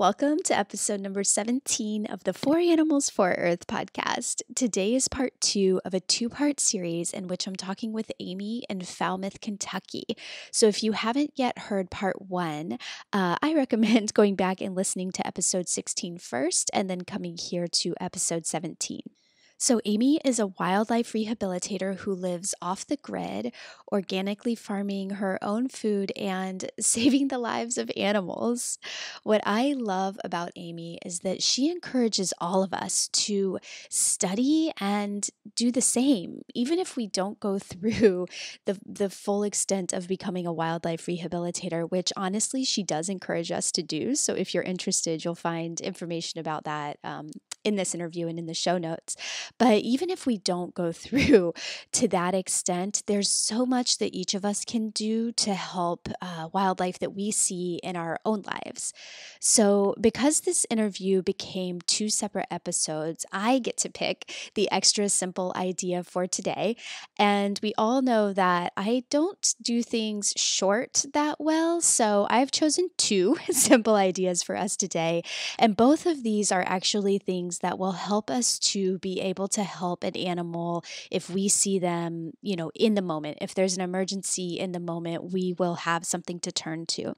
Welcome to episode number 17 of the For Animals for Earth podcast. Today is part 2 of a 2-part series in which I'm talking with Ame in Falmouth, Kentucky. So if you haven't yet heard part 1, I recommend going back and listening to episode 16 first and then coming here to episode 17. So Ame is a wildlife rehabilitator who lives off the grid, organically farming her own food and saving the lives of animals. What I love about Ame is that she encourages all of us to study and do the same, even if we don't go through the full extent of becoming a wildlife rehabilitator, which honestly she does encourage us to do. So if you're interested, you'll find information about that in this interview and in the show notes. But even if we don't go through to that extent, there's so much that each of us can do to help wildlife that we see in our own lives. So because this interview became 2 separate episodes, I get to pick the extra simple idea for today. And we all know that I don't do things short that well, so I've chosen 2 simple ideas for us today. And both of these are actually things that will help us to be able to help an animal if we see them, in the moment. If there's an emergency in the moment, we will have something to turn to.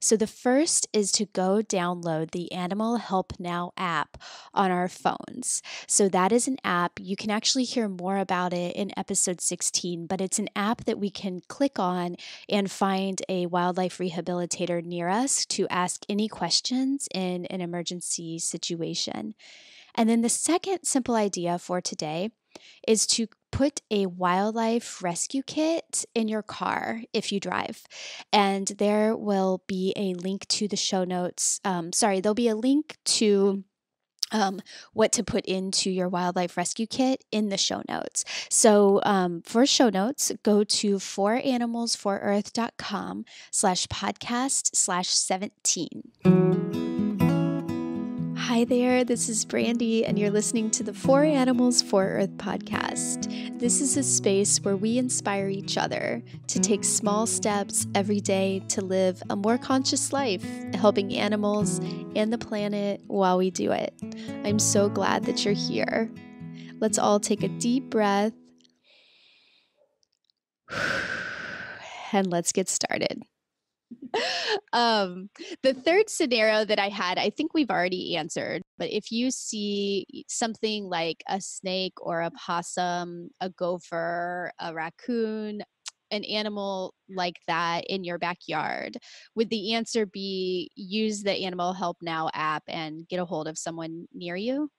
So the first is to go download the Animal Help Now app on our phones. So that is an app. You can actually hear more about it in episode 16, but it's an app that we can click on and find a wildlife rehabilitator near us to ask any questions in an emergency situation. And then the second simple idea for today is to put a wildlife rescue kit in your car if you drive. And there will be a link to the show notes. There'll be a link to what to put into your wildlife rescue kit in the show notes. So for show notes, go to foranimalsforearth.com/podcast/17. Hi there, this is Brandy, and you're listening to the For Animals for Earth podcast. This is a space where we inspire each other to take small steps every day to live a more conscious life, helping animals and the planet while we do it. I'm so glad that you're here. Let's all take a deep breath, and let's get started. The third scenario that I had, I think we've already answered, but if you see something like a snake or a possum, a gopher, a raccoon, an animal like that in your backyard, would the answer be use the Animal Help Now app and get a hold of someone near you?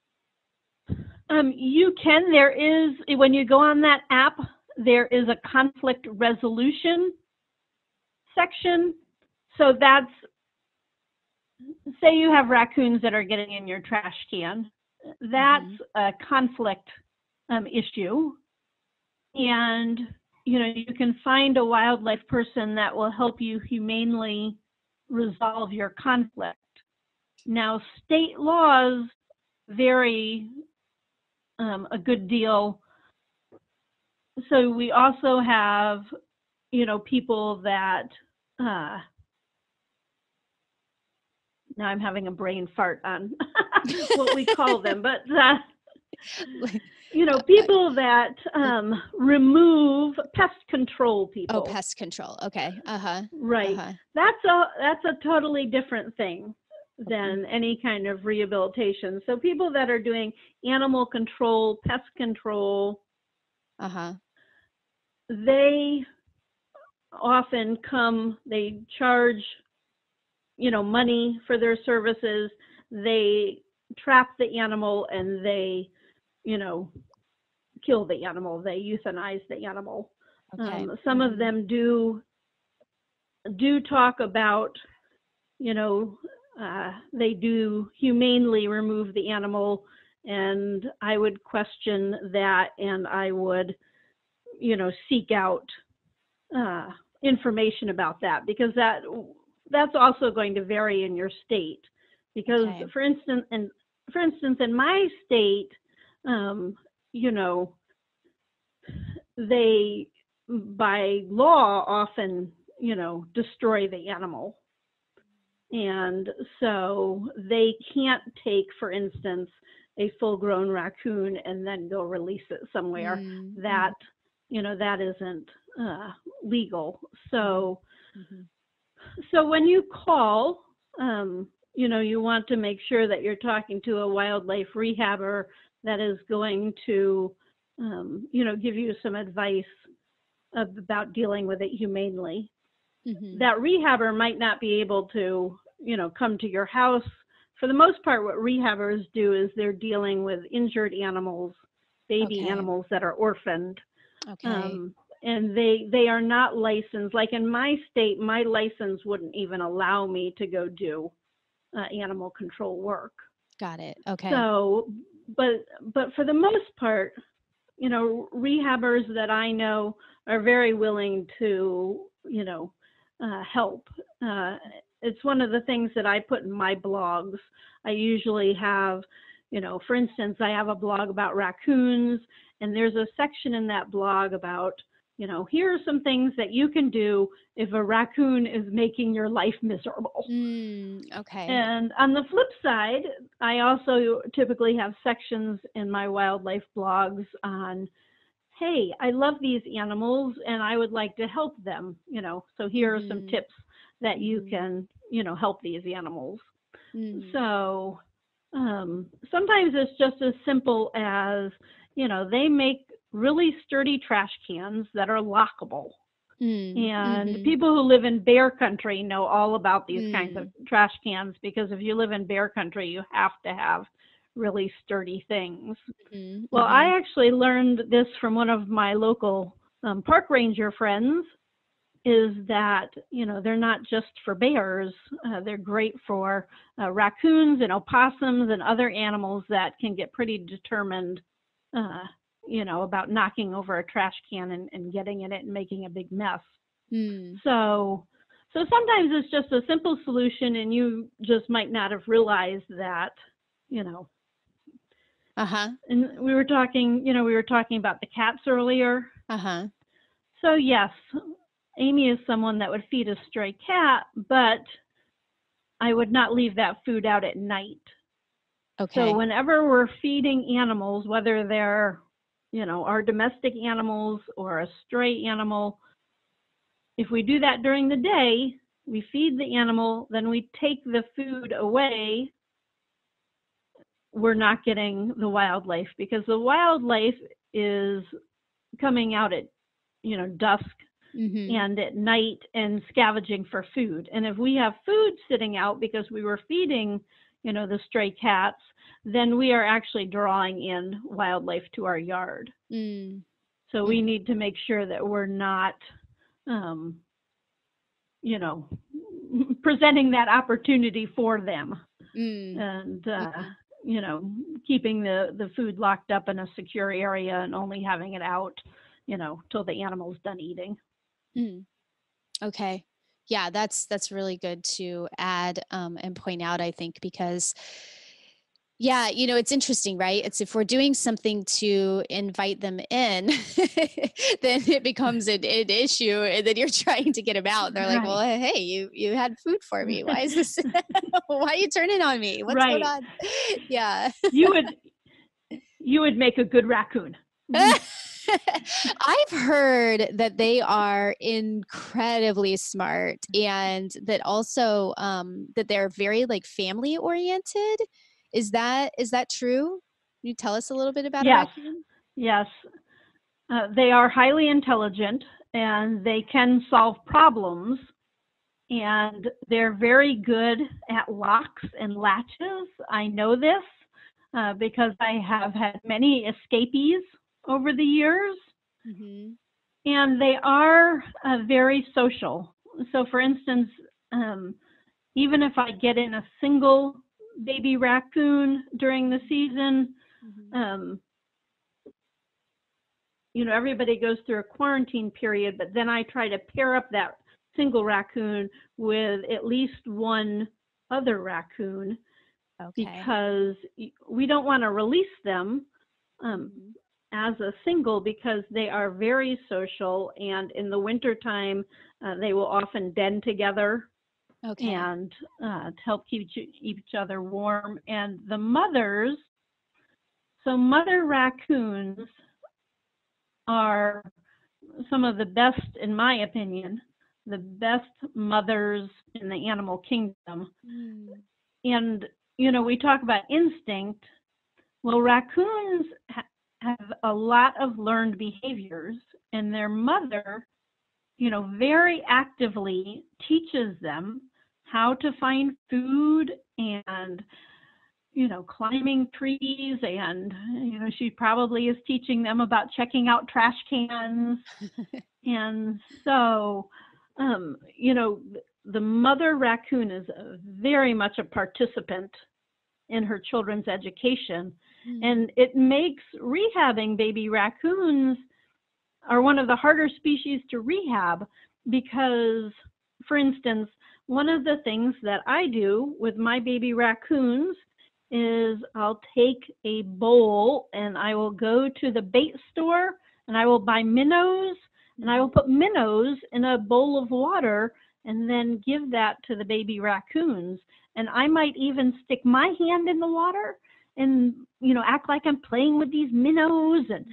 You can. There is, when you go on that app, there is a conflict resolution section. So that's, say you have raccoons that are getting in your trash can. That's a conflict issue. And, you can find a wildlife person that will help you humanely resolve your conflict. Now, state laws vary a good deal. So we also have, people that, now I'm having a brain fart on what we call them, but people that remove pest control people. Oh, pest control. Okay. Right. That's a totally different thing than any kind of rehabilitation. So people that are doing animal control, pest control, they often they charge money for their services. They trap the animal and they kill the animal. They euthanize the animal. Okay. Some of them do talk about they do humanely remove the animal, and I would question that, and I would seek out information about that, because that's also going to vary in your state. Because for instance, in my state, they by law often destroy the animal. And so they can't take, for instance, a full-grown raccoon and then go release it somewhere. Mm-hmm. That, that isn't legal. So, Mm-hmm. so when you call, you want to make sure that you're talking to a wildlife rehabber that is going to, give you some advice about dealing with it humanely. Mm-hmm. That rehabber might not be able to, come to your house. For the most part, what rehabbers do is they're dealing with injured animals, baby Okay. animals that are orphaned. Okay. And they are not licensed. Like in my state, my license wouldn't even allow me to go do animal control work. Got it. Okay. So, but for the most part, rehabbers that I know are very willing to, help. It's one of the things that I put in my blogs. I usually have, for instance, I have a blog about raccoons, and there's a section in that blog about, here are some things that you can do if a raccoon is making your life miserable. Okay. And on the flip side, I also typically have sections in my wildlife blogs on, hey, I love these animals and I would like to help them, so here are some tips that you can, help these animals. So sometimes it's just as simple as, they make really sturdy trash cans that are lockable. And people who live in bear country know all about these kinds of trash cans, because if you live in bear country, you have to have really sturdy things. Well, I actually learned this from one of my local park ranger friends, is that, they're not just for bears. They're great for raccoons and opossums and other animals that can get pretty determined, about knocking over a trash can and getting in it and making a big mess. So sometimes it's just a simple solution, and you just might not have realized that, And we were talking about the cats earlier. So yes, Amy is someone that would feed a stray cat, but I would not leave that food out at night. Okay. So whenever we're feeding animals, whether they're, our domestic animals or a stray animal, if we do that during the day, we feed the animal, then we take the food away, we're not getting the wildlife, because the wildlife is coming out at, dusk and at night and scavenging for food. And if we have food sitting out because we were feeding, the stray cats, then we are actually drawing in wildlife to our yard. So we need to make sure that we're not, presenting that opportunity for them. And, keeping the food locked up in a secure area and only having it out, till the animal's done eating. Okay. Yeah, that's really good to add and point out, I think, because yeah, it's interesting, right? It's if we're doing something to invite them in, then it becomes an issue, and then you're trying to get them out. They're like, well, hey, you had food for me. Why is this? Why are you turning on me? What's going on? Yeah. You would make a good raccoon. I've heard that they are incredibly smart, and that also that they're very family oriented. Is that true? Can you tell us a little bit about a raccoon? Yes. They are highly intelligent, and they can solve problems, and they're very good at locks and latches. I know this because I have had many escapees over the years. And they are very social. So for instance, even if I get in a single baby raccoon during the season, everybody goes through a quarantine period, but then I try to pair up that single raccoon with at least one other raccoon, because we don't want to release them as a single, because they are very social, and in the wintertime, they will often den together. Okay. and to help keep each other warm. And the mothers, so mother raccoons are some of the best, in my opinion, the best mothers in the animal kingdom. Mm. And, we talk about instinct. Well, raccoons have a lot of learned behaviors, and their mother, very actively teaches them how to find food and, climbing trees. And, she probably is teaching them about checking out trash cans. And so, the mother raccoon is very much a participant in her children's education. And it makes rehabbing baby raccoons are one of the harder species to rehab because, for instance, one of the things that I do with my baby raccoons is I'll take a bowl and I will go to the bait store and I will buy minnows and I will put minnows in a bowl of water and then give that to the baby raccoons. And I might even stick my hand in the water and, act like I'm playing with these minnows and,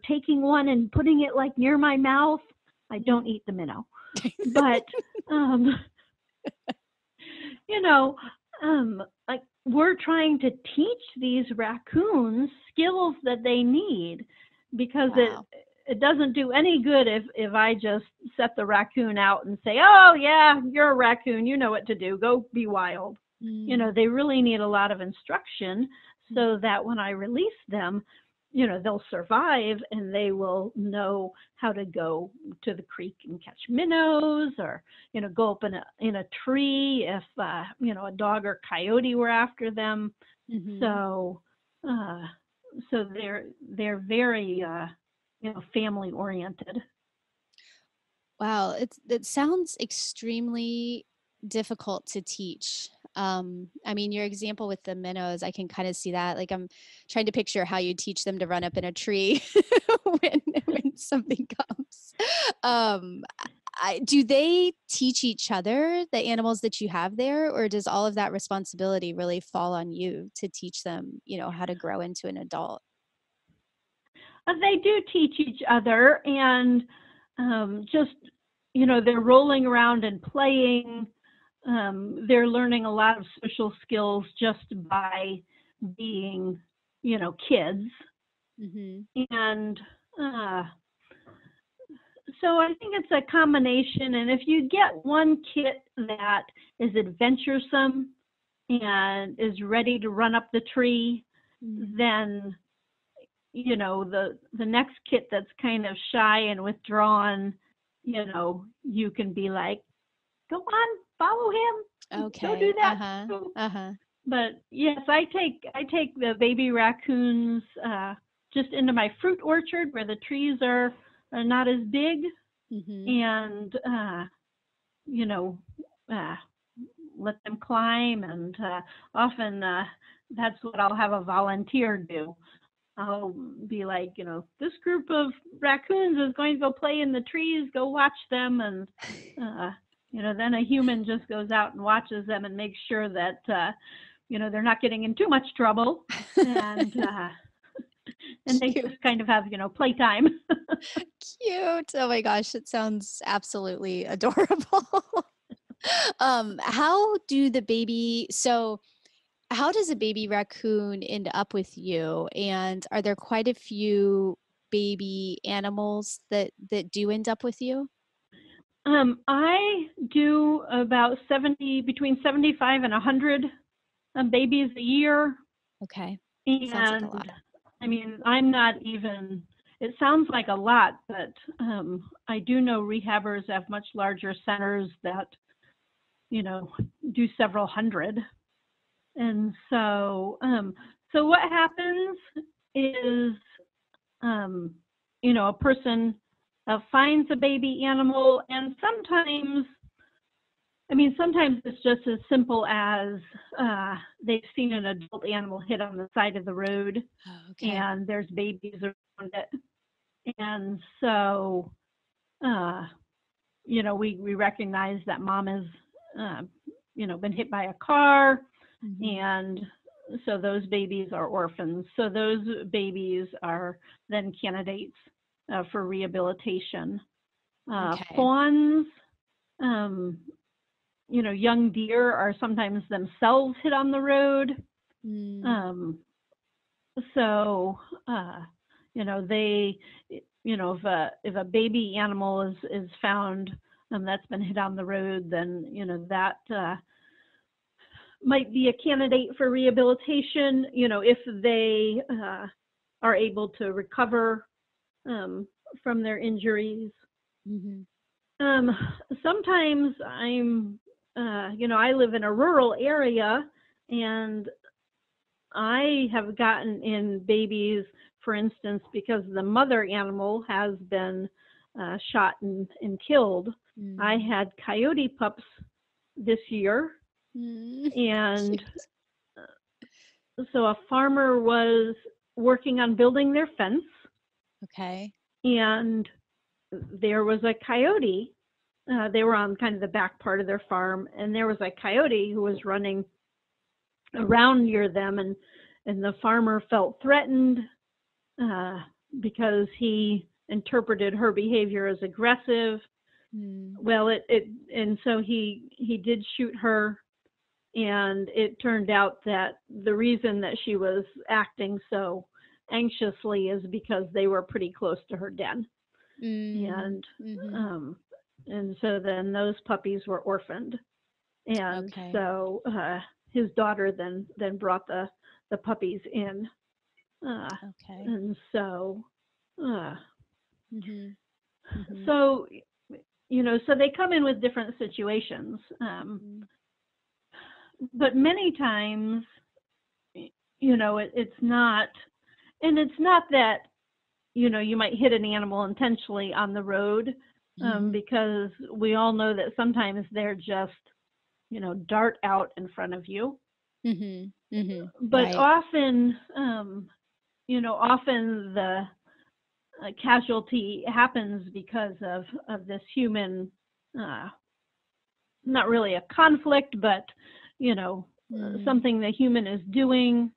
taking one and putting it like near my mouth. I don't eat the minnow, but, like we're trying to teach these raccoons skills that they need because Wow. it doesn't do any good if I just set the raccoon out and say, oh yeah, you're a raccoon, you know what to do, go be wild. They really need a lot of instruction so that when I release them, they'll survive and they will know how to go to the creek and catch minnows or, go up in a tree if, a dog or coyote were after them. So, so they're very, family oriented. Wow, it sounds extremely difficult to teach. I mean, your example with the minnows, I can kind of see that. Like I'm trying to picture how you teach them to run up in a tree when something comes. Um, do they teach each other, the animals that you have there, or does all of that responsibility really fall on you to teach them, how to grow into an adult? They do teach each other, and just they're rolling around and playing. They're learning a lot of social skills just by being, kids. And so I think it's a combination. And if you get one kit that is adventuresome and is ready to run up the tree, then the next kit that's kind of shy and withdrawn, you can be like, go on, follow him. Okay. Go do that. But yes, I take the baby raccoons just into my fruit orchard where the trees are not as big, and let them climb. And often that's what I'll have a volunteer do. I'll be like, this group of raccoons is going to go play in the trees, go watch them. And, then a human just goes out and watches them and makes sure that, they're not getting in too much trouble. And, and they just kind of have, playtime. Cute. Oh my gosh, it sounds absolutely adorable. How does a baby raccoon end up with you? And are there quite a few baby animals that do end up with you? I do about between 75 and 100 babies a year. Okay. Sounds like a And lot. I mean, I'm not even, it sounds like a lot, but I do know rehabbers have much larger centers that, do several hundred. And so, so what happens is, a person finds a baby animal, and sometimes it's just as simple as they've seen an adult animal hit on the side of the road, and there's babies around it. And so, we recognize that mom is been hit by a car, Mm-hmm. and so those babies are orphans. So those babies are then candidates for rehabilitation. Okay. Fawns, young deer are sometimes themselves hit on the road. Mm. Um, so, they, if a baby animal is found that's been hit on the road, then, that might be a candidate for rehabilitation, if they are able to recover from their injuries. Mm-hmm. Sometimes I live in a rural area, and I have gotten in babies, for instance, because the mother animal has been shot and killed. I Mm. had coyote pups this year, Mm. and Cute. so a farmer was working on building their fence, Okay. and there was a coyote. They were on kind of the back part of their farm, and there was a coyote who was running around near them, and the farmer felt threatened because he interpreted her behavior as aggressive. Mm. Well, and so he did shoot her, and it turned out that the reason that she was acting so anxiously is because they were pretty close to her den, Mm. and Mm-hmm. um, so then those puppies were orphaned, and Okay. so his daughter then brought the puppies in, uh, Okay. and so uh, Mm-hmm. Mm-hmm. so so they come in with different situations, Mm. but many times it's not, and it's not that you might hit an animal intentionally on the road, Mm-hmm. because we all know that sometimes they're just dart out in front of you. Mm-hmm. Mm-hmm. But Right. often, often the casualty happens because of this human, uh, not really a conflict, but Mm. something the human is doing.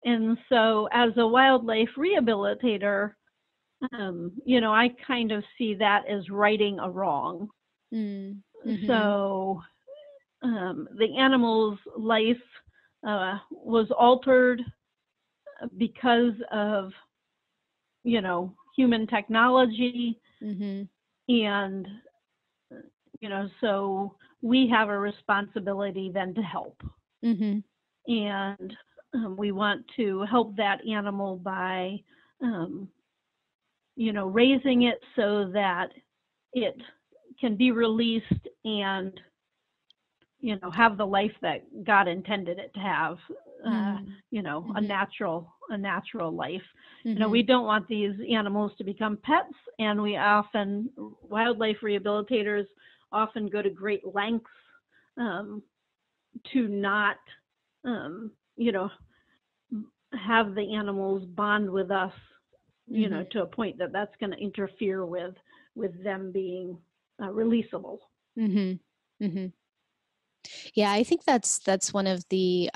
And so, as a wildlife rehabilitator, I kind of see that as righting a wrong. Mm. Mm-hmm. So, the animal's life was altered because of human technology, Mm-hmm. and so we have a responsibility then to help, Mm-hmm. and we want to help that animal by um, raising it so that it can be released and have the life that God intended it to have, Mm. a Mm-hmm. natural life. Mm-hmm. We don't want these animals to become pets, and wildlife rehabilitators often go to great lengths um, to not, um, you know, have the animals bond with us, Mm-hmm. to a point that that's going to interfere with them being releasable. Mm-hmm. Mm-hmm. Yeah, I think that's one of the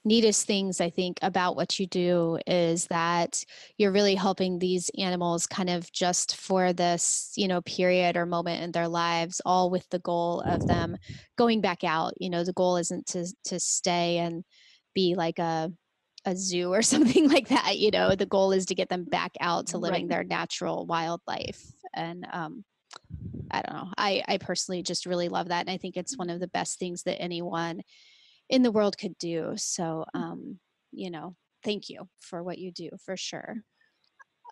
neatest things I think about what you do is that you're really helping these animals kind of just for this, period or moment in their lives, all with the goal of them going back out. The goal isn't to stay and be like a zoo or something like that. The goal is to get them back out to living Right. their natural wildlife. And I don't know. I personally just really love that. And I think it's one of the best things that anyone in the world could do. So, you know, thank you for what you do for sure.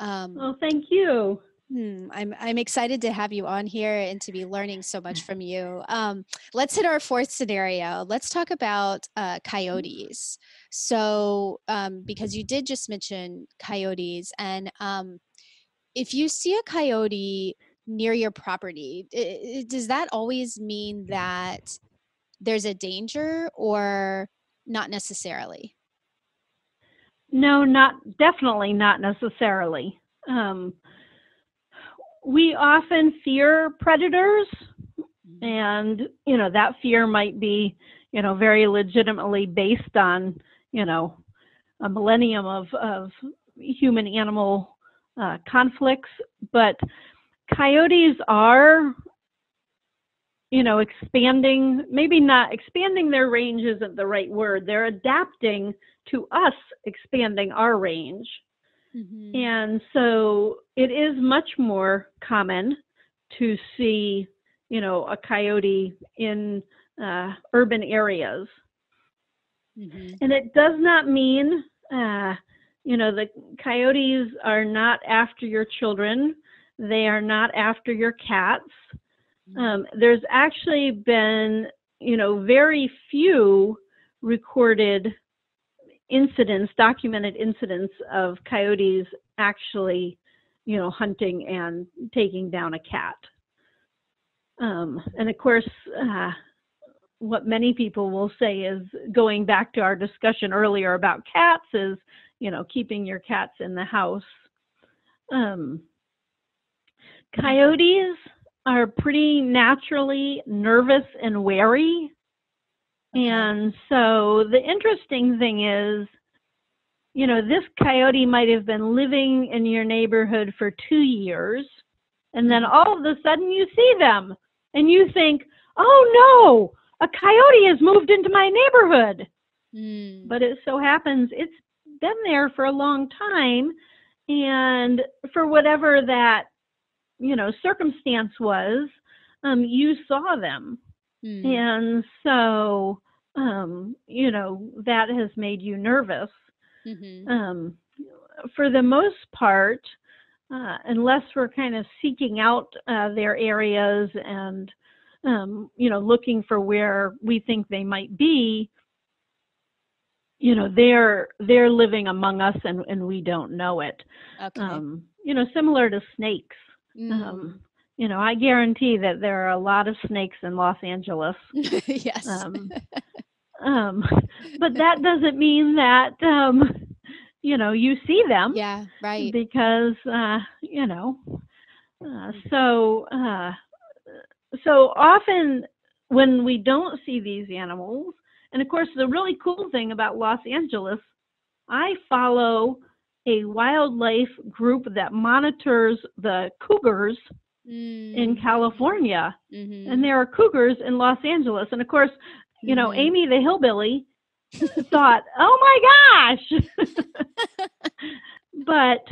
Um, Well, thank you. I'm excited to have you on here and to be learning so much from you. Let's hit our fourth scenario. Let's talk about coyotes. So, because you did just mention coyotes, and if you see a coyote near your property, does that always mean that there's a danger or not necessarily? No, definitely not necessarily. Um, we often fear predators, And, that fear might be, very legitimately based on, a millennium of human-animal conflicts. But coyotes are, expanding, maybe not expanding their range isn't the right word. They're adapting to us expanding our range. And so it is much more common to see, a coyote in urban areas. And it does not mean, the coyotes are not after your children. They are not after your cats. There's actually been, very few recorded incidents, documented incidents of coyotes actually, hunting and taking down a cat. And of course, what many people will say is, going back to our discussion earlier about cats, is, keeping your cats in the house. Coyotes are pretty naturally nervous and wary. And so the interesting thing is, this coyote might have been living in your neighborhood for 2 years, and then all of a sudden you see them, and you think, oh no, a coyote has moved into my neighborhood. But it so happens it's been there for a long time, and for whatever that, circumstance was, you saw them. And so, that has made you nervous. For the most part, unless we're kind of seeking out their areas and, looking for where we think they might be, they're living among us, and we don't know it. Similar to snakes. I guarantee that there are a lot of snakes in Los Angeles. Yes. But that doesn't mean that, you see them. Yeah, right. Because, so often when we don't see these animals, and of course the really cool thing about Los Angeles, I follow a wildlife group that monitors the cougars in California. And there are cougars in Los Angeles. And of course, Amy the hillbilly thought, oh my gosh. But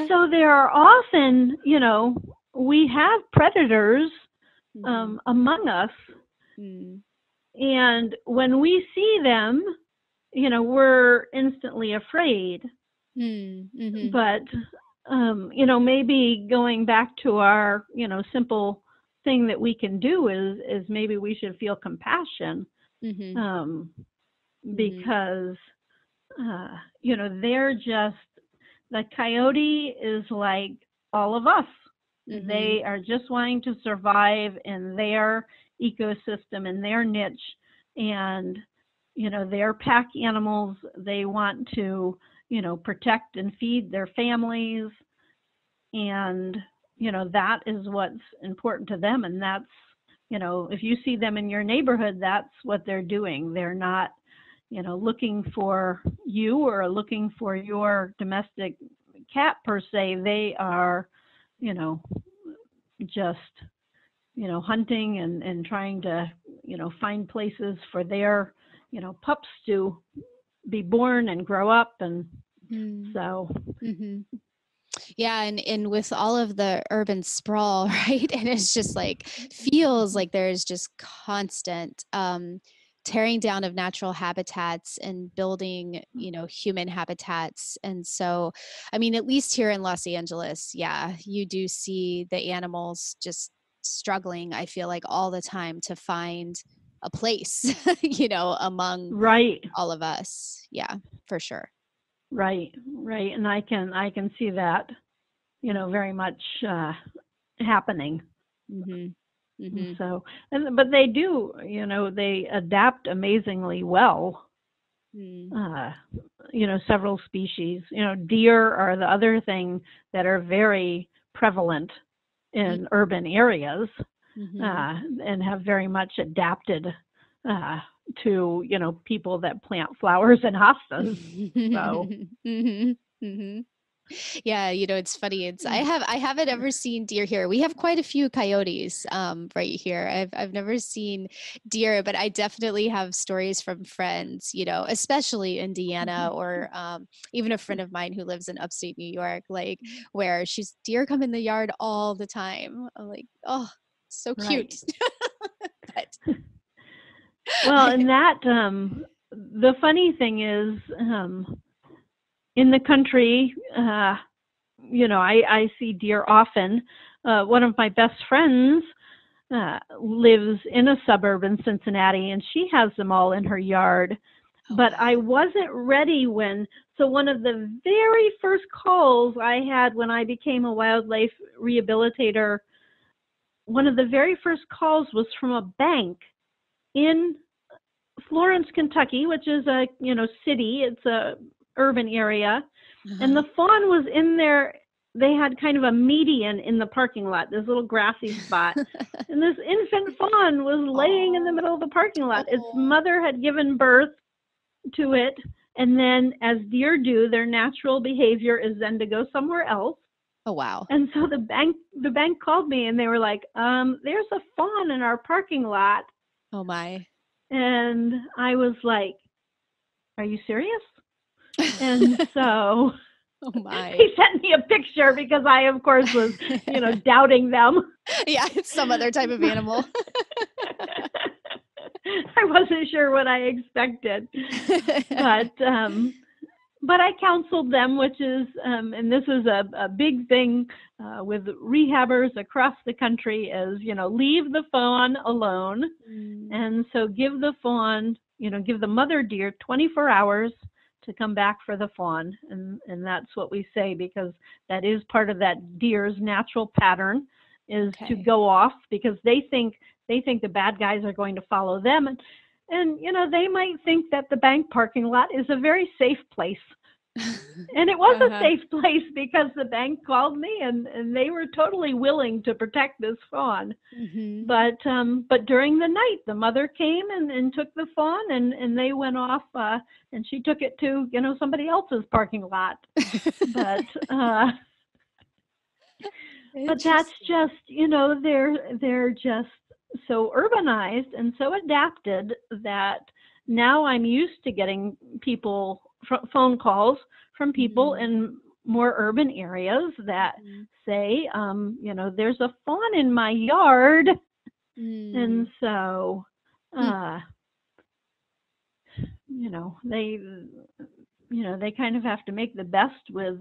so there are often, we have predators among us. And when we see them, we're instantly afraid. But, maybe going back to our, simple thing that we can do is maybe we should feel compassion. Because, they're just, the coyote is like all of us. They are just wanting to survive in their ecosystem, in their niche. And, they're pack animals. They want to, protect and feed their families. And, that is what's important to them. And that's, if you see them in your neighborhood, that's what they're doing. They're not, looking for you or looking for your domestic cat per se. They are, just, hunting and trying to, find places for their, pups to be born and grow up. And so. Yeah. And with all of the urban sprawl, right? And it's just like, feels like there's just constant tearing down of natural habitats and building, human habitats. And so, I mean, at least here in Los Angeles, yeah, you do see the animals just struggling, I feel like, all the time to find a place, among all of us. Yeah, for sure. Right. And I can see that, very much happening. So, but they do, they adapt amazingly well. Several species, deer are the other thing that are very prevalent in urban areas. Mm-hmm. and have very much adapted uh, to, people that plant flowers and hostas. So, Mm-hmm. Mm-hmm. Yeah, it's funny. I haven't ever seen deer here. We have quite a few coyotes right here. I've never seen deer, but I definitely have stories from friends, especially Indiana or even a friend of mine who lives in upstate New York, like where she's deer come in the yard all the time. I'm like, oh, so cute. right. But Well, and that the funny thing is, in the country, I see deer often. One of my best friends lives in a suburb in Cincinnati, and she has them all in her yard. oh But I wow. wasn't ready so one of the very first calls I had when I became a wildlife rehabilitator, one of the very first calls was from a bank in Florence, Kentucky, which is a, city. It's a urban area. And Uh-huh. the fawn was in there. They had kind of a median in the parking lot, this little grassy spot. And this infant fawn was laying in the Oh, middle of the parking lot. Its oh, mother had given birth to it. And then, as deer do, their natural behavior is then to go somewhere else. oh wow. And so the bank called me and they were like, there's a fawn in our parking lot. Oh my. And I was like, are you serious? And so Oh my. he sent me a picture because I, of course, was, doubting them. Yeah, it's some other type of animal. I wasn't sure what I expected, but I counseled them, which is, and this is a big thing with rehabbers across the country, is leave the fawn alone, Mm, and so give the fawn, give the mother deer 24 hours to come back for the fawn, and that's what we say, because that is part of that deer's natural pattern, is to okay. go off, because they think the bad guys are going to follow them, and they might think that the bank parking lot is a very safe place. And it was a Uh-huh. safe place because the bank called me, and they were totally willing to protect this fawn. Hmm. But during the night, the mother came and took the fawn, and they went off, and she took it to somebody else's parking lot. But that's Interesting. just, they're just so urbanized and so adapted that now I'm used to getting phone calls from people Hmm. in more urban areas that Hmm. say, there's a fawn in my yard. And Mm. so, Hmm. uh, they, they kind of have to make the best with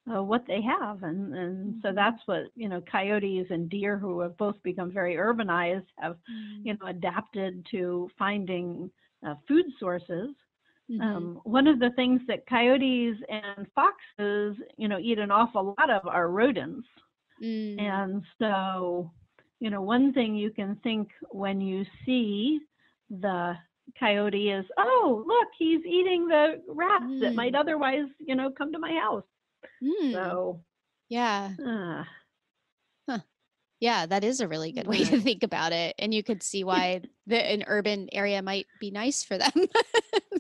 what they have, and so Hmm. that's what coyotes and deer, who have both become very urbanized, have Mm. adapted to finding food sources. Hmm. One of the things that coyotes and foxes eat an awful lot of are rodents, Mm. and so one thing you can think when you see the coyote is, oh, look, he's eating the rats that might Mm. otherwise come to my house. Mm. So, Yeah. uh, Huh. Yeah, that is a really good way but to think about it. And you could see why an urban area might be nice for them.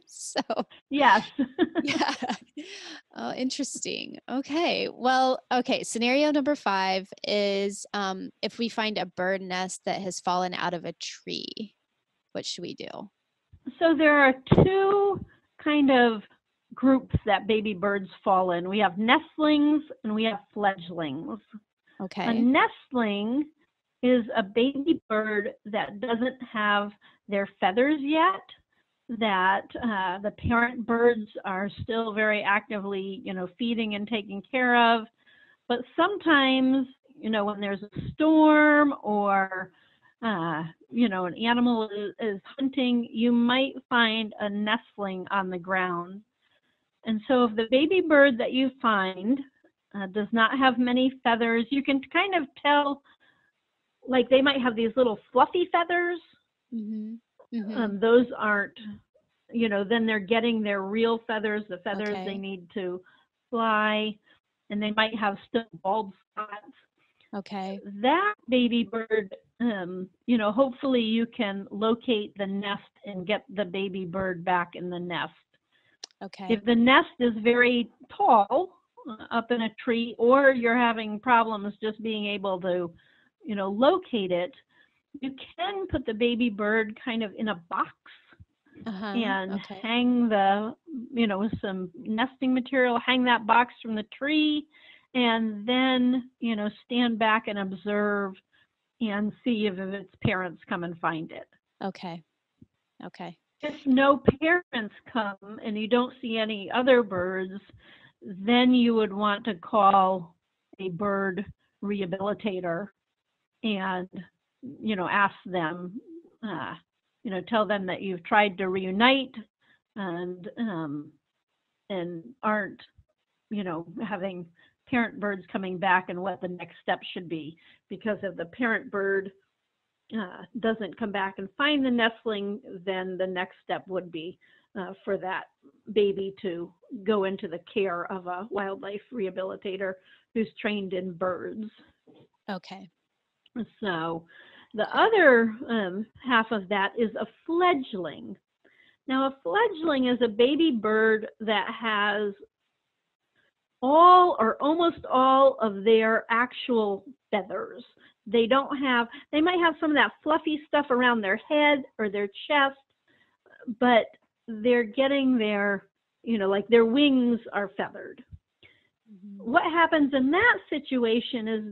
So, yes. yeah. Oh, interesting. Okay. Well, okay. Scenario number 5 is if we find a bird nest that has fallen out of a tree, what should we do? So there are two kind of groups that baby birds fall in. We have nestlings and we have fledglings. A Okay. nestling is a baby bird that doesn't have their feathers yet, that the parent birds are still very actively, feeding and taking care of. But sometimes, when there's a storm, or, an animal is hunting, you might find a nestling on the ground. And so if the baby bird that you find does not have many feathers, you can kind of tell, like they might have these little fluffy feathers. Mm-hmm. Mm-hmm. Those aren't, then they're getting their real feathers, the feathers they Okay. need to fly, and they might have still bald spots. Okay. That baby bird hopefully you can locate the nest and get the baby bird back in the nest. Okay. If the nest is very tall, up in a tree, or you're having problems just being able to, locate it, you can put the baby bird kind of in a box and Okay. hang with some nesting material, hang that box from the tree, and then, stand back and observe and see if its parents come and find it. Okay. Okay. If no parents come and you don't see any other birds, then you would want to call a bird rehabilitator and, ask them, tell them that you've tried to reunite and aren't, having parent birds coming back and what the next step should be. Because if the parent bird doesn't come back and find the nestling, then the next step would be for that baby to go into the care of a wildlife rehabilitator who's trained in birds. Okay. So the other half of that is a fledgling. Now, a fledgling is a baby bird that has all or almost all of their actual feathers. They might have some of that fluffy stuff around their head or their chest, but they're getting their wings are feathered. Mm-hmm. What happens in that situation is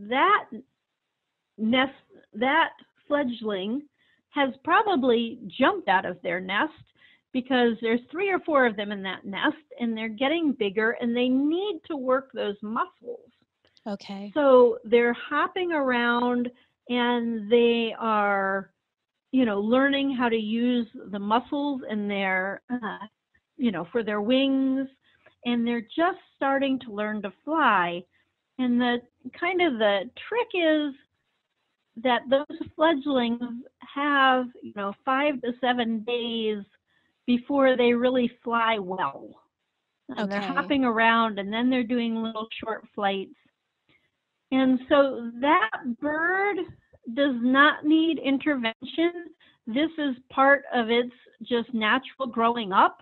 that fledgling has probably jumped out of their nest because there's 3 or 4 of them in that nest and they're getting bigger and they need to work those muscles. Okay. So they're hopping around and they are, learning how to use the muscles in their, for their wings, and they're just starting to learn to fly. And the trick is that those fledglings have, 5 to 7 days before they really fly well. And they're hopping around and then they're doing little short flights. And so that bird does not need intervention. This is part of its just natural growing up.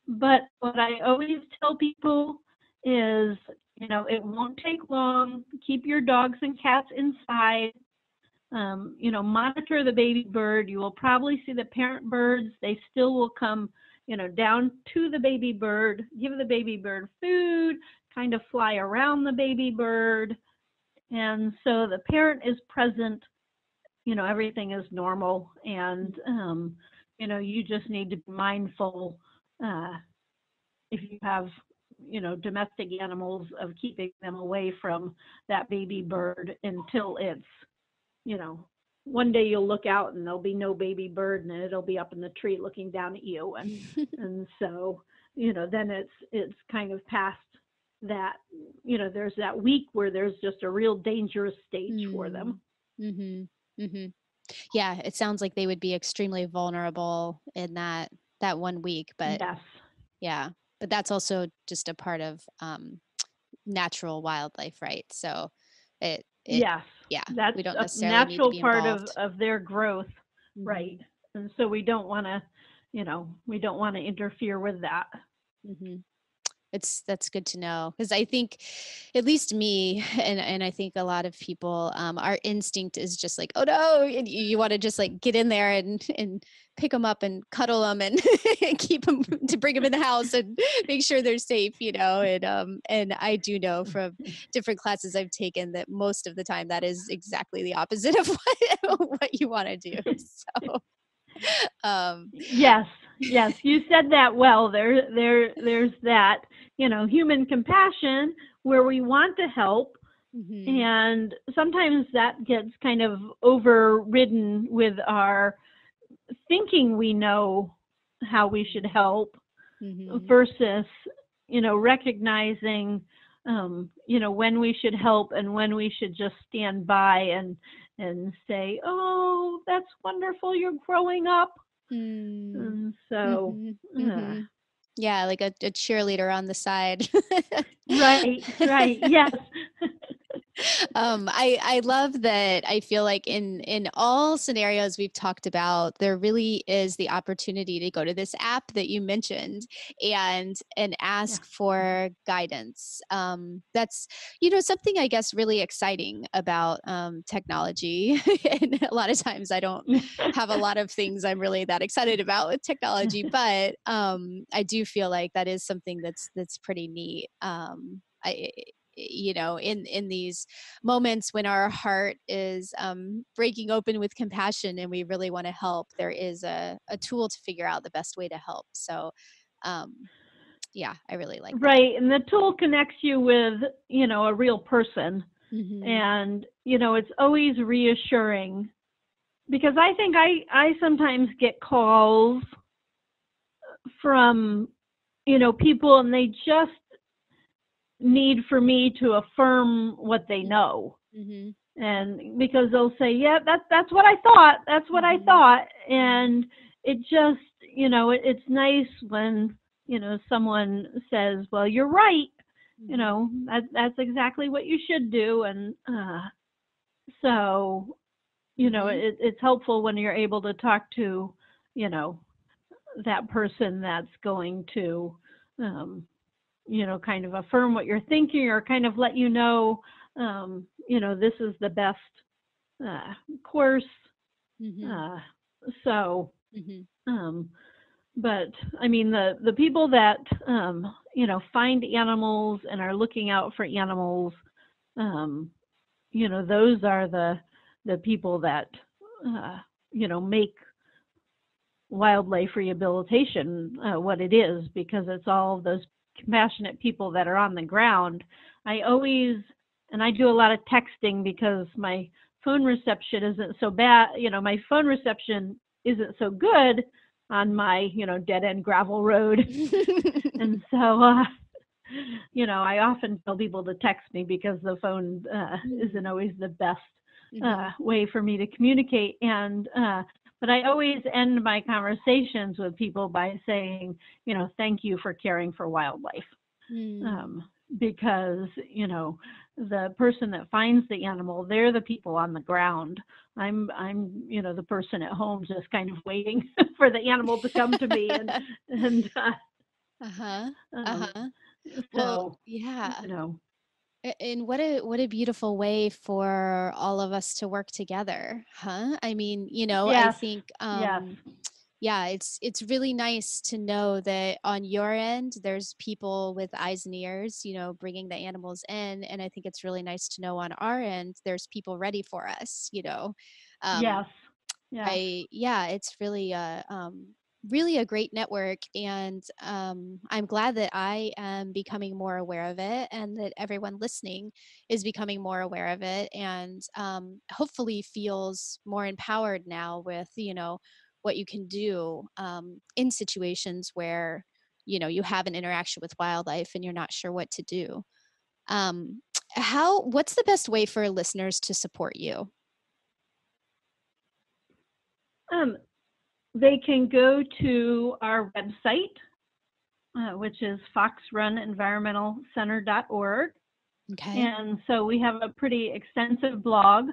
But what I always tell people is, it won't take long. Keep your dogs and cats inside. Monitor the baby bird. You will probably see the parent birds. They still will come, down to the baby bird, give the baby bird food, kind of fly around the baby bird. And so the parent is present, everything is normal. And, you just need to be mindful if you have, domestic animals, of keeping them away from that baby bird until it's, one day you'll look out and there'll be no baby bird and it'll be up in the tree looking down at you. And so, then it's kind of past that, there's that week where there's just a real dangerous stage for them. Mm-hmm. Mm-hmm. Yeah, it sounds like they would be extremely vulnerable in that 1 week, but yes. Yeah, but that's also just a part of natural wildlife, right? So yes, yeah, that's we don't a necessarily natural need to be part involved. of their growth, mm-hmm. right? And so we don't want to, we don't want to interfere with that. Mm-hmm. That's good to know, because I think, at least me, and I think a lot of people, our instinct is just like, oh no, and you want to just like get in there and pick them up and cuddle them and keep them, to bring them in the house and make sure they're safe, and I do know from different classes I've taken that most of the time that is exactly the opposite of what you want to do. So yes, you said that well. There's that, human compassion where we want to help, mm-hmm. and sometimes that gets kind of overridden with our thinking we know how we should help, mm-hmm. versus, recognizing, when we should help and when we should just stand by and say, oh, that's wonderful, you're growing up. And so, mm-hmm. Mm-hmm. Yeah, like a cheerleader on the side. right, yes. I love that. I feel like in all scenarios we've talked about, there really is the opportunity to go to this app that you mentioned and Yeah. ask for guidance. That's something I guess really exciting about technology. And a lot of times I don't have a lot of things I'm really that excited about with technology, but I do feel like that is something that's pretty neat. In these moments when our heart is breaking open with compassion and we really want to help, there is a tool to figure out the best way to help. So yeah, I really like that. Right. And the tool connects you with, a real person. Mm-hmm. And, it's always reassuring, because I think I sometimes get calls from, people, and they just need for me to affirm what they know. Mm-hmm. And because they'll say, yeah, that's what I thought. That's what I thought. And it just, it's nice when, someone says, well, you're right. That's exactly what you should do. And so, it's helpful when you're able to talk to, that person that's going to, kind of affirm what you're thinking, or kind of let you know, this is the best course. So, but I mean, the people that, find animals and are looking out for animals, those are the people that, make wildlife rehabilitation what it is, because it's all those compassionate people that are on the ground. I do a lot of texting because my phone reception isn't so bad. My phone reception isn't so good on my, dead end gravel road. And so, I often tell people to text me because the phone isn't always the best way for me to communicate. And, but I always end my conversations with people by saying, thank you for caring for wildlife. Because, the person that finds the animal, they're the people on the ground. I'm, the person at home just kind of waiting for the animal to come to me. Well, So, yeah. And what a beautiful way for all of us to work together, huh? I mean, I yes, think yes. yeah, it's really nice to know that on your end there's people with eyes and ears, bringing the animals in, and I think it's really nice to know on our end there's people ready for us. Yes. Yes. It's really a great network, and I'm glad that I am becoming more aware of it, and that everyone listening is becoming more aware of it, and hopefully feels more empowered now with what you can do in situations where you have an interaction with wildlife and you're not sure what to do. What's the best way for listeners to support you? They can go to our website, which is foxrunenvironmentalcenter.org. Okay. And so we have a pretty extensive blog.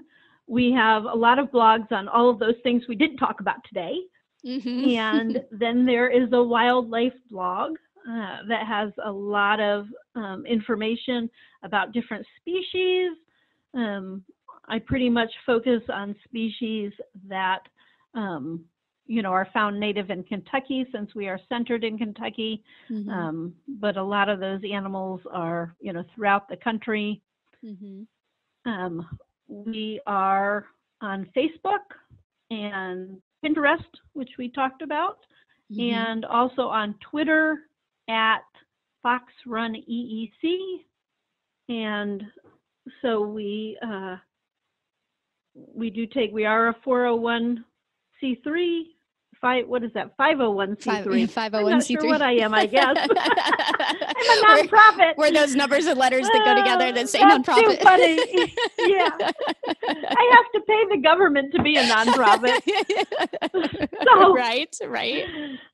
We have a lot of blogs on all of those things we didn't talk about today. And then there is a wildlife blog that has a lot of information about different species. I pretty much focus on species that are found native in Kentucky, since we are centered in Kentucky. But a lot of those animals are, throughout the country. We are on Facebook and Pinterest, which we talked about, and also on Twitter at FoxRunEEC. And so we are a 401c3. What is that? 501c3. 501c3. I'm not sure what I am, I guess. I'm a nonprofit. Were those numbers and letters that go together that say That's nonprofit? too funny. Yeah. I have to pay the government to be a nonprofit. So, right.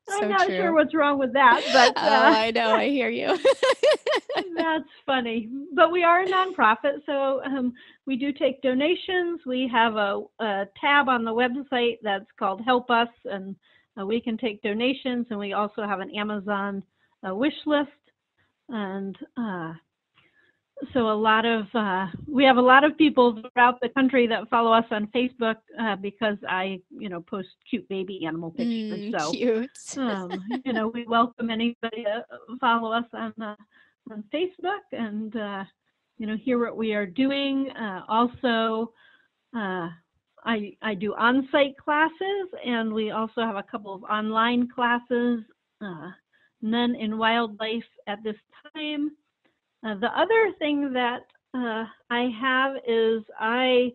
I'm So not true. sure what's wrong with that, but I know. I hear you. that's funny. But we are a nonprofit, so we do take donations. We have a tab on the website that's called Help Us, and we can take donations. And we also have an Amazon wish list. And so we have a lot of people throughout the country that follow us on Facebook because I, post cute baby animal pictures. So cute. we welcome anybody to follow us on Facebook and hear what we are doing. Also, I do on-site classes, and we also have a couple of online classes. None in wildlife at this time. The other thing that I have is I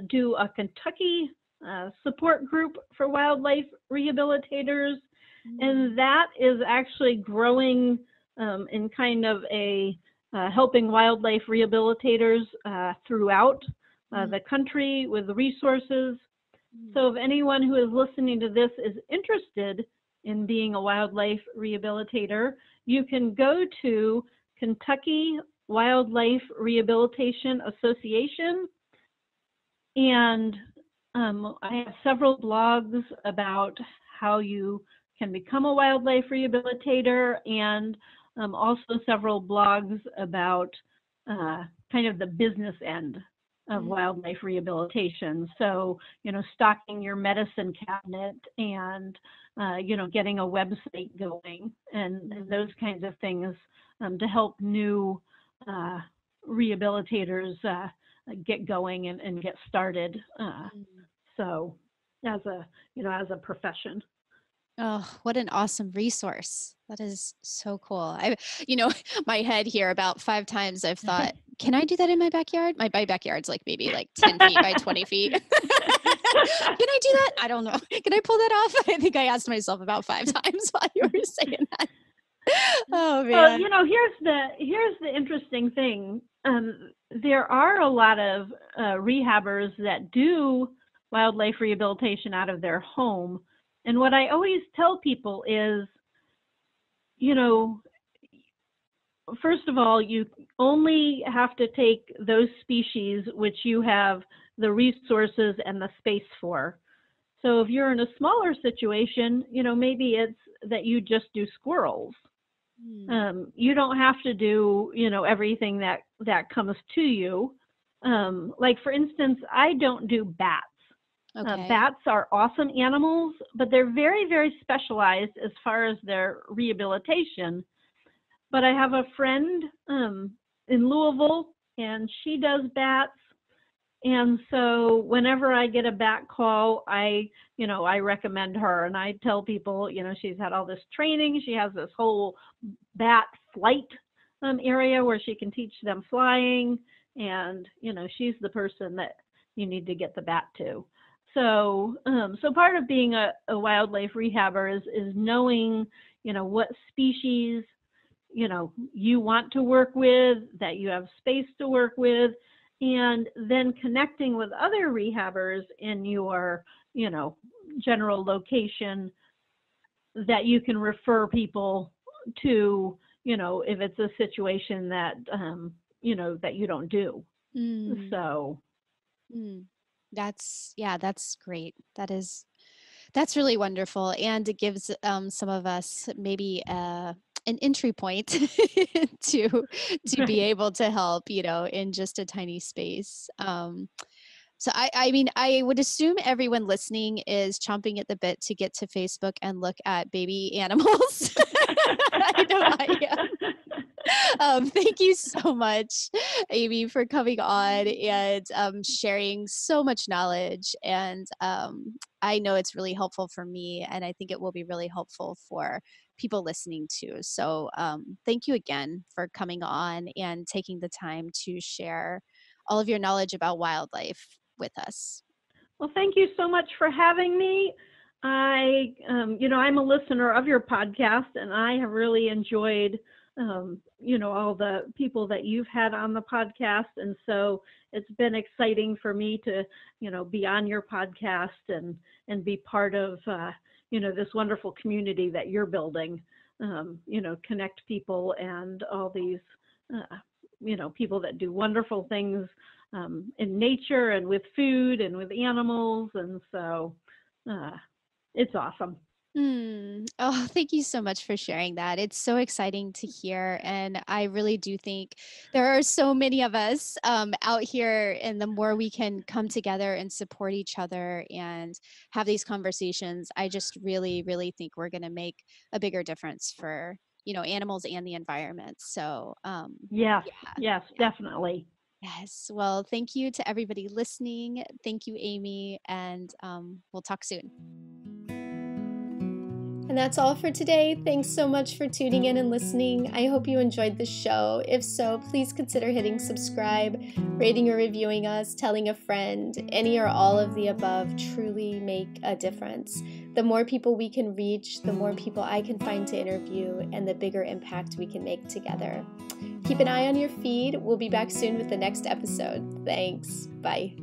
do a Kentucky support group for wildlife rehabilitators, and that is actually growing in kind of a helping wildlife rehabilitators throughout the country with resources. So if anyone who is listening to this is interested in being a wildlife rehabilitator, you can go to Kentucky Wildlife Rehabilitation Association, and I have several blogs about how you can become a wildlife rehabilitator, and also several blogs about kind of the business end of wildlife rehabilitation. So, stocking your medicine cabinet and, getting a website going and those kinds of things to help new rehabilitators get going and get started. So as a profession. Oh, what an awesome resource. That is so cool. My head here about 5 times I've thought, can I do that in my backyard? My backyard's maybe 10 feet by 20 feet. Can I do that? I don't know. Can I pull that off? I think I asked myself about 5 times while you were saying that. Oh man. Well, here's the interesting thing. There are a lot of rehabbers that do wildlife rehabilitation out of their home. And what I always tell people is, first of all, you only have to take those species which you have the resources and the space for. So if you're in a smaller situation, maybe it's that you just do squirrels. You don't have to do, everything that comes to you. Like, for instance, I don't do bats. Okay. Bats are awesome animals, but they're very, very specialized as far as their rehabilitation. But I have a friend in Louisville, and she does bats. And so whenever I get a bat call, I recommend her, and I tell people, she's had all this training. She has this whole bat flight area where she can teach them flying, and she's the person that you need to get the bat to. So part of being a wildlife rehabber is knowing, what species, you want to work with, that you have space to work with, and then connecting with other rehabbers in your, general location that you can refer people to, if it's a situation that, that you don't do. So. That's great. That's really wonderful. And it gives some of us maybe an entry point to be able to help, in just a tiny space. So I would assume everyone listening is chomping at the bit to get to Facebook and look at baby animals. I know I am. Thank you so much, Amy, for coming on and sharing so much knowledge. And I know it's really helpful for me, and I think it will be really helpful for people listening too. So thank you again for coming on and taking the time to share all of your knowledge about wildlife with us. Well, thank you so much for having me. I'm a listener of your podcast, and I have really enjoyed all the people that you've had on the podcast. And so it's been exciting for me to, be on your podcast and be part of, this wonderful community that you're building, connect people and all these, people that do wonderful things in nature and with food and with animals. And so it's awesome. Oh, thank you so much for sharing that. It's so exciting to hear. And I really do think there are so many of us out here, and the more we can come together and support each other and have these conversations, I just really, really think we're going to make a bigger difference for, animals and the environment. So, Yes, yeah. definitely. Yes. Well, thank you to everybody listening. Thank you, Amy, and we'll talk soon. And that's all for today. Thanks so much for tuning in and listening. I hope you enjoyed the show. If so, please consider hitting subscribe, rating or reviewing us, telling a friend. Any or all of the above truly make a difference. The more people we can reach, the more people I can find to interview, and the bigger impact we can make together. Keep an eye on your feed. We'll be back soon with the next episode. Thanks. Bye.